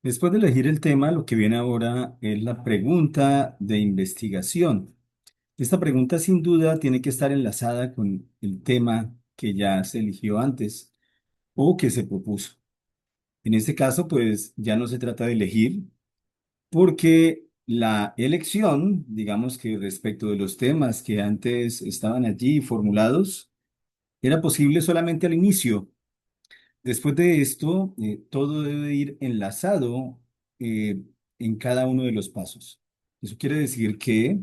Después de elegir el tema, lo que viene ahora es la pregunta de investigación. Esta pregunta sin duda tiene que estar enlazada con el tema que ya se eligió antes o que se propuso. En este caso, pues ya no se trata de elegir porque la elección, digamos que respecto de los temas que antes estaban allí formulados, era posible solamente al inicio. Después de esto, todo debe ir enlazado eh, en cada uno de los pasos. Eso quiere decir que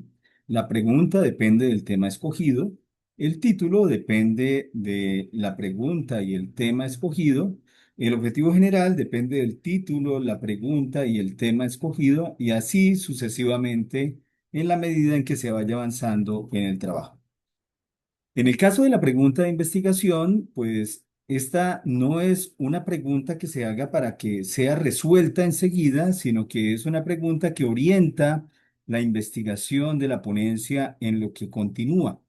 la pregunta depende del tema escogido, el título depende de la pregunta y el tema escogido, el objetivo general depende del título, la pregunta y el tema escogido, y así sucesivamente en la medida en que se vaya avanzando en el trabajo. En el caso de la pregunta de investigación, pues esta no es una pregunta que se haga para que sea resuelta enseguida, sino que es una pregunta que orienta la investigación de la ponencia en lo que continúa.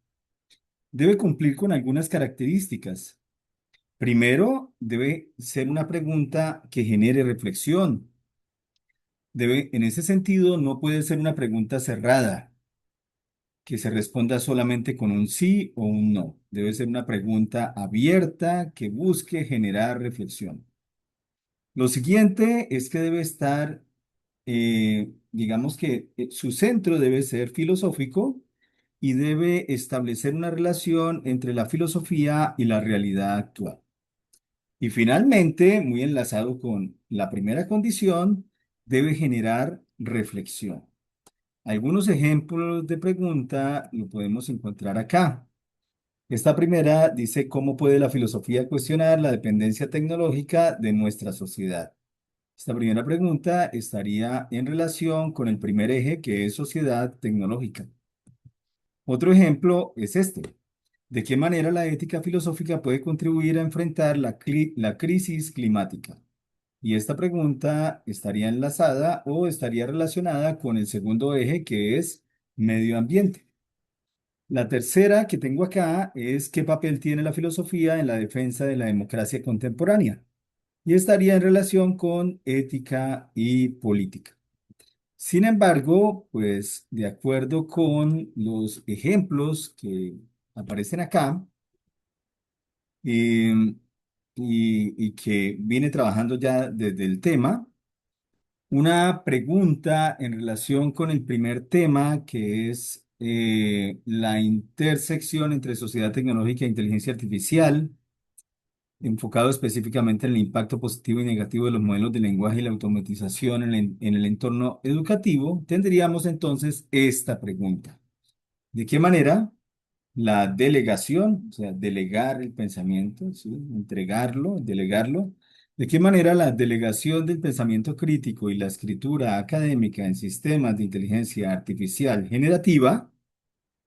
Debe cumplir con algunas características. Primero, debe ser una pregunta que genere reflexión. En ese sentido, no puede ser una pregunta cerrada que se responda solamente con un sí o un no. Debe ser una pregunta abierta que busque generar reflexión. Lo siguiente es que debe estar, digamos que su centro debe ser filosófico y debe establecer una relación entre la filosofía y la realidad actual. Y finalmente, muy enlazado con la primera condición, debe generar reflexión. Algunos ejemplos de pregunta lo podemos encontrar acá. Esta primera dice, ¿cómo puede la filosofía cuestionar la dependencia tecnológica de nuestra sociedad? Esta primera pregunta estaría en relación con el primer eje, que es sociedad tecnológica. Otro ejemplo es este. ¿De qué manera la ética filosófica puede contribuir a enfrentar la crisis climática? Y esta pregunta estaría enlazada o estaría relacionada con el segundo eje, que es medio ambiente. La tercera que tengo acá es qué papel tiene la filosofía en la defensa de la democracia contemporánea y estaría en relación con ética y política. Sin embargo, pues de acuerdo con los ejemplos que aparecen acá em, y que viene trabajando ya desde el tema, una pregunta en relación con el primer tema, que es la intersección entre sociedad tecnológica e inteligencia artificial, enfocado específicamente en el impacto positivo y negativo de los modelos de lenguaje y la automatización en el entorno educativo. Tendríamos entonces esta pregunta. ¿De qué manera la delegación, o sea, delegar el pensamiento, ¿sí? Entregarlo, delegarlo? ¿De qué manera la delegación del pensamiento crítico y la escritura académica en sistemas de inteligencia artificial generativa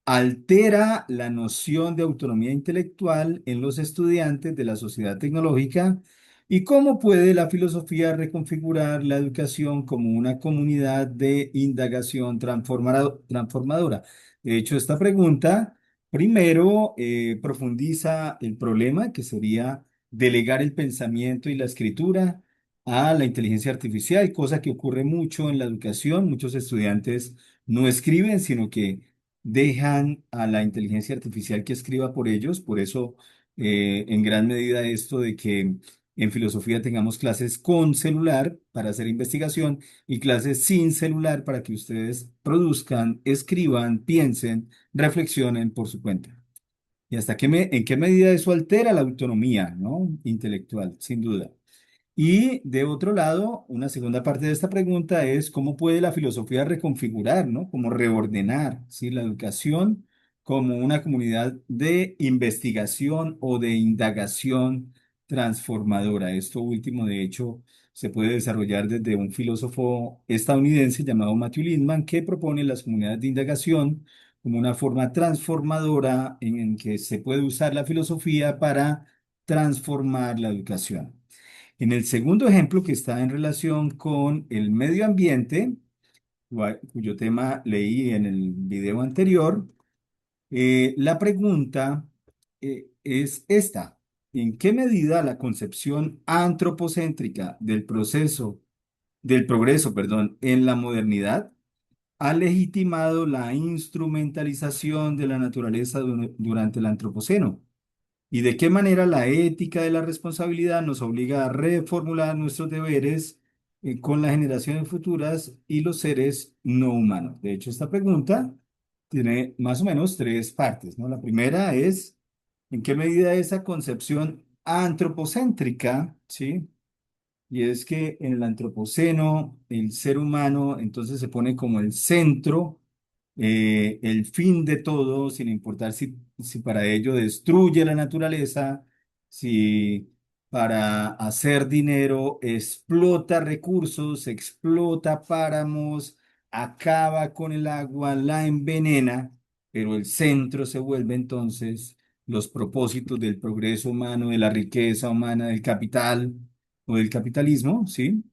altera la noción de autonomía intelectual en los estudiantes de la sociedad tecnológica? ¿Y cómo puede la filosofía reconfigurar la educación como una comunidad de indagación transformadora? De hecho, esta pregunta primero profundiza el problema, que sería delegar el pensamiento y la escritura a la inteligencia artificial, cosa que ocurre mucho en la educación. Muchos estudiantes no escriben, sino que dejan a la inteligencia artificial que escriba por ellos. Por eso, en gran medida, esto de que en filosofía tengamos clases con celular para hacer investigación y clases sin celular para que ustedes produzcan, escriban, piensen, reflexionen por su cuenta. ¿Y en qué medida eso altera la autonomía, ¿no? Intelectual, sin duda? Y de otro lado, una segunda parte de esta pregunta es cómo puede la filosofía reconfigurar, ¿no? Cómo reordenar, ¿sí? La educación como una comunidad de investigación o de indagación transformadora. Esto último, de hecho, se puede desarrollar desde un filósofo estadounidense llamado Matthew Lindman, que propone las comunidades de indagación como una forma transformadora en que se puede usar la filosofía para transformar la educación. En el segundo ejemplo, que está en relación con el medio ambiente, cuyo tema leí en el video anterior, la pregunta es esta. ¿En qué medida la concepción antropocéntrica del proceso del progreso, perdón, en la modernidad ha legitimado la instrumentalización de la naturaleza durante el Antropoceno. ¿Y de qué manera la ética de la responsabilidad nos obliga a reformular nuestros deberes con las generaciones futuras y los seres no humanos? De hecho, esta pregunta tiene más o menos tres partes, ¿no? La primera es, ¿en qué medida esa concepción antropocéntrica, ¿sí? Y es que en el antropoceno, el ser humano entonces se pone como el centro, el fin de todo, sin importar si para ello destruye la naturaleza, si para hacer dinero explota recursos, explota páramos, acaba con el agua, la envenena, pero el centro se vuelve entonces los propósitos del progreso humano, de la riqueza humana, del capital o del capitalismo, ¿sí?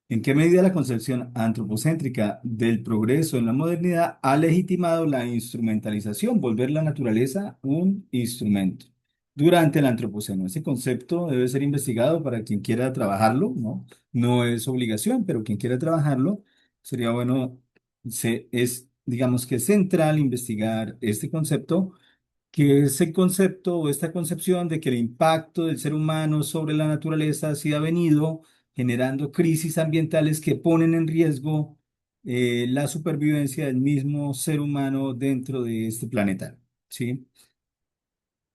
¿En qué medida la concepción antropocéntrica del progreso en la modernidad ha legitimado la instrumentalización, volver la naturaleza un instrumento? Durante el antropoceno, ese concepto debe ser investigado para quien quiera trabajarlo, ¿no? No es obligación, pero quien quiera trabajarlo, sería bueno, digamos que central investigar este concepto que es el concepto o esta concepción de que el impacto del ser humano sobre la naturaleza sí ha venido generando crisis ambientales que ponen en riesgo la supervivencia del mismo ser humano dentro de este planeta, ¿sí?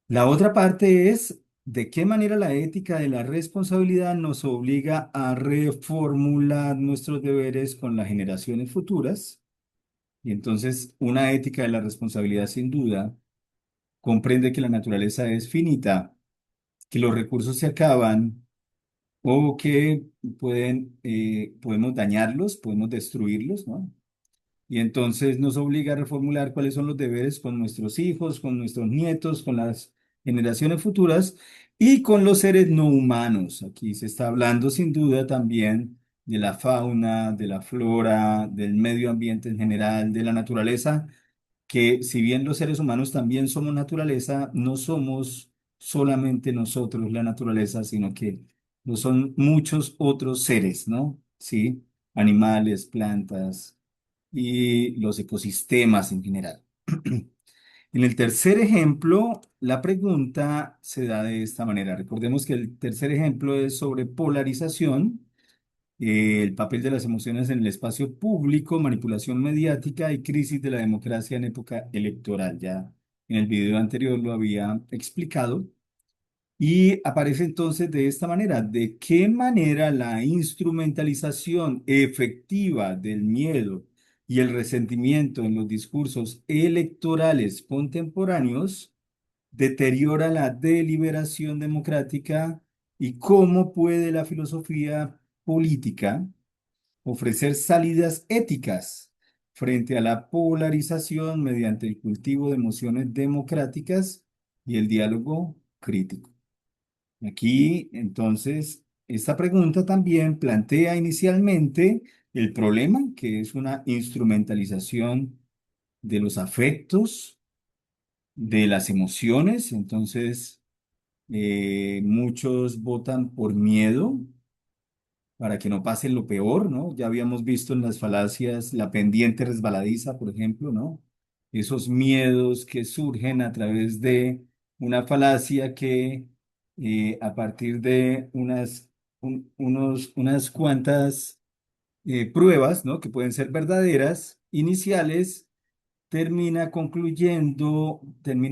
La otra parte es de qué manera la ética de la responsabilidad nos obliga a reformular nuestros deberes con las generaciones futuras. Y entonces, una ética de la responsabilidad, sin duda, comprende que la naturaleza es finita, que los recursos se acaban o que podemos dañarlos, podemos destruirlos, ¿no? Y entonces nos obliga a reformular cuáles son los deberes con nuestros hijos, con nuestros nietos, con las generaciones futuras y con los seres no humanos. Aquí se está hablando sin duda también de la fauna, de la flora, del medio ambiente en general, de la naturaleza que si bien los seres humanos también somos naturaleza, no somos solamente nosotros la naturaleza, sino que lo son muchos otros seres, ¿no? Sí, animales, plantas y los ecosistemas en general. En el tercer ejemplo, la pregunta se da de esta manera. Recordemos que el tercer ejemplo es sobre polarización, el papel de las emociones en el espacio público, manipulación mediática y crisis de la democracia en época electoral. Ya en el video anterior lo había explicado. Y aparece entonces de esta manera, ¿de qué manera la instrumentalización efectiva del miedo y el resentimiento en los discursos electorales contemporáneos deteriora la deliberación democrática y cómo puede la filosofía política ofrecer salidas éticas frente a la polarización mediante el cultivo de emociones democráticas y el diálogo crítico? Aquí, entonces, esta pregunta también plantea inicialmente el problema, que es una instrumentalización de los afectos, de las emociones. Entonces, muchos votan por miedo para que no pase lo peor, ¿no? Ya habíamos visto en las falacias la pendiente resbaladiza, por ejemplo, ¿no? Esos miedos que surgen a través de una falacia que a partir de unas cuantas pruebas, ¿no? Que pueden ser verdaderas, iniciales, termina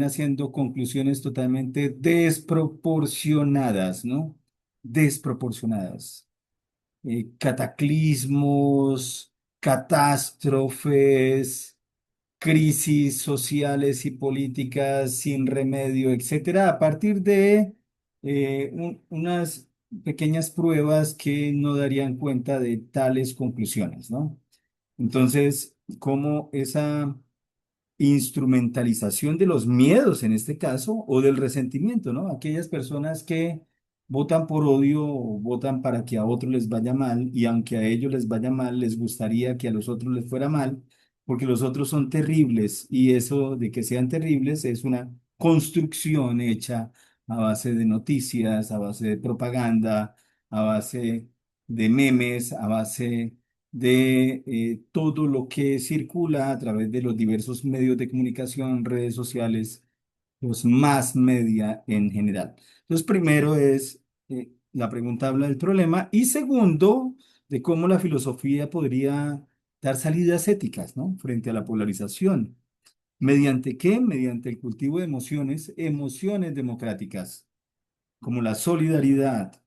siendo conclusiones totalmente desproporcionadas, ¿no? Desproporcionadas. Cataclismos, catástrofes, crisis sociales y políticas sin remedio, etcétera, a partir de unas pequeñas pruebas que no darían cuenta de tales conclusiones, ¿no? Entonces, cómo esa instrumentalización de los miedos en este caso o del resentimiento, ¿no? Aquellas personas que votan por odio o votan para que a otros les vaya mal y aunque a ellos les vaya mal, les gustaría que a los otros les fuera mal porque los otros son terribles y eso de que sean terribles es una construcción hecha a base de noticias, a base de propaganda, a base de memes, a base de todo lo que circula a través de los diversos medios de comunicación, redes sociales, los más media en general. Entonces, primero es, la pregunta habla del problema y segundo, de cómo la filosofía podría dar salidas éticas, ¿no? Frente a la polarización. ¿Mediante qué? Mediante el cultivo de emociones, emociones democráticas, como la solidaridad,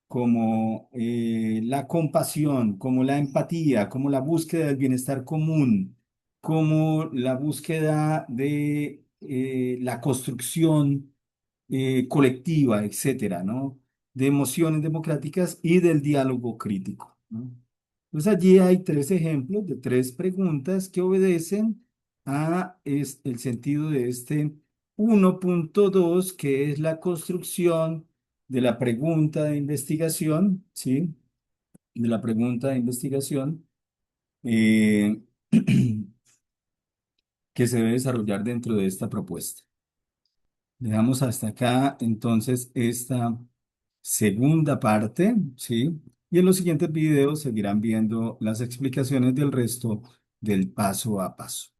como la compasión, como la empatía, como la búsqueda del bienestar común, como la búsqueda de la construcción colectiva, etcétera, ¿no? De emociones democráticas y del diálogo crítico, ¿no? Entonces allí hay tres ejemplos de tres preguntas que obedecen a el sentido de este 1.2, que es la construcción de la pregunta de investigación, ¿sí? De la pregunta de investigación eh, que se debe desarrollar dentro de esta propuesta. Dejamos hasta acá entonces esta segunda parte, ¿sí? Y en los siguientes videos seguirán viendo las explicaciones del resto del paso a paso.